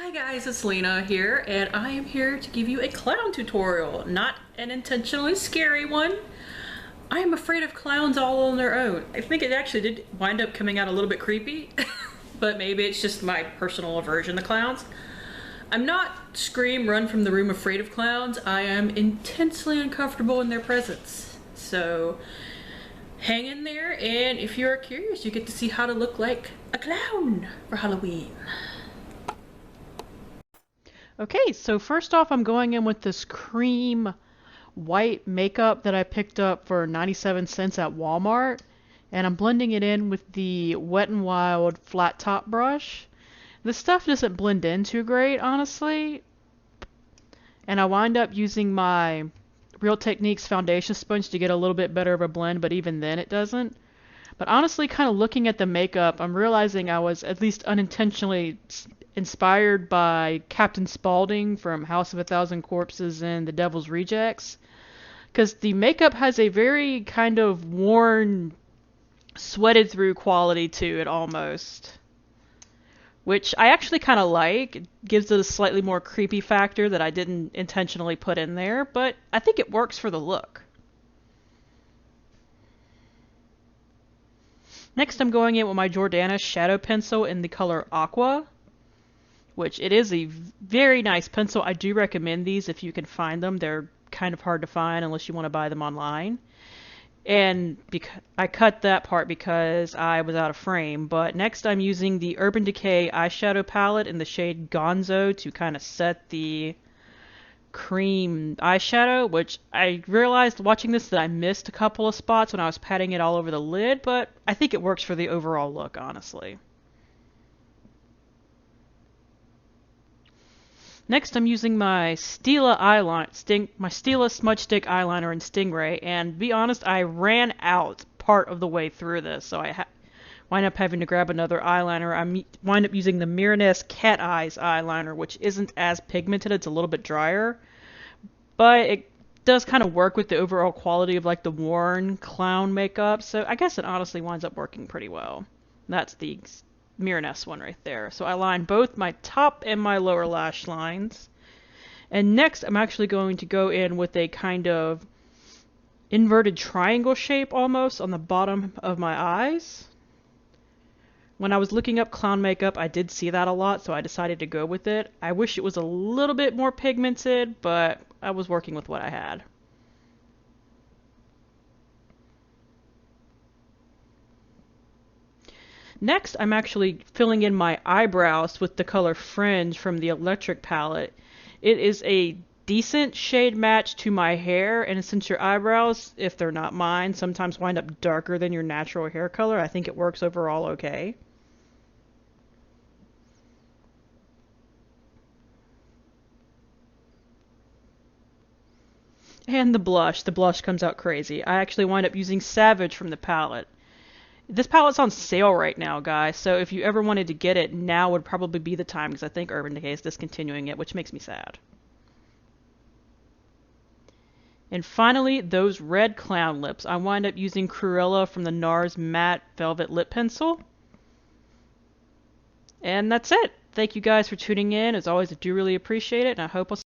Hi guys, it's Lena here, and I am here to give you a clown tutorial, not an intentionally scary one. I am afraid of clowns all on their own. I think it actually did wind up coming out a little bit creepy, but maybe it's just my personal aversion to clowns. I'm not scream, run from the room afraid of clowns. I am intensely uncomfortable in their presence. So hang in there, and if you are curious, you get to see how to look like a clown for Halloween. Okay, so first off, I'm going in with this cream white makeup that I picked up for 97 cents at Walmart, and I'm blending it in with the Wet n Wild flat top brush. This stuff doesn't blend in too great, honestly, and I wind up using my Real Techniques foundation sponge to get a little bit better of a blend, but even then it doesn't. But honestly, kind of looking at the makeup, I'm realizing I was at least unintentionally inspired by Captain Spaulding from House of a Thousand Corpses and The Devil's Rejects. Because the makeup has a very kind of worn, sweated through quality to it almost. Which I actually kind of like. It gives it a slightly more creepy factor that I didn't intentionally put in there, but I think it works for the look. Next, I'm going in with my Jordana shadow pencil in the color Aqua, which it is a very nice pencil. I do recommend these if you can find them. They're kind of hard to find unless you want to buy them online. And I cut that part because I was out of frame. But next I'm using the Urban Decay eyeshadow palette in the shade Gonzo to kind of set the cream eyeshadow, which I realized watching this that I missed a couple of spots when I was patting it all over the lid, but I think it works for the overall look, honestly. Next, I'm using my my Stila Smudge Stick eyeliner in Stingray, and to be honest, I ran out part of the way through this, so I wind up having to grab another eyeliner. I wind up using the Miraness Cat Eyes eyeliner, which isn't as pigmented, it's a little bit drier, but it does kind of work with the overall quality of like the worn clown makeup, so I guess it honestly winds up working pretty well. That's the Miraness one right there. So I line both my top and my lower lash lines. And next I'm actually going to go in with a kind of inverted triangle shape almost on the bottom of my eyes. When I was looking up clown makeup, I did see that a lot, so I decided to go with it. I wish it was a little bit more pigmented, but I was working with what I had. Next, I'm actually filling in my eyebrows with the color Fringe from the Electric palette. It is a decent shade match to my hair, and since your eyebrows, if they're not mine, sometimes wind up darker than your natural hair color, I think it works overall okay. And the blush. The blush comes out crazy. I actually wind up using Savage from the palette. This palette's on sale right now, guys, so if you ever wanted to get it, now would probably be the time, because I think Urban Decay is discontinuing it, which makes me sad. And finally, those red clown lips. I wind up using Cruella from the NARS Matte Velvet Lip Pencil. And that's it. Thank you guys for tuning in. As always, I do really appreciate it, and I hope I'll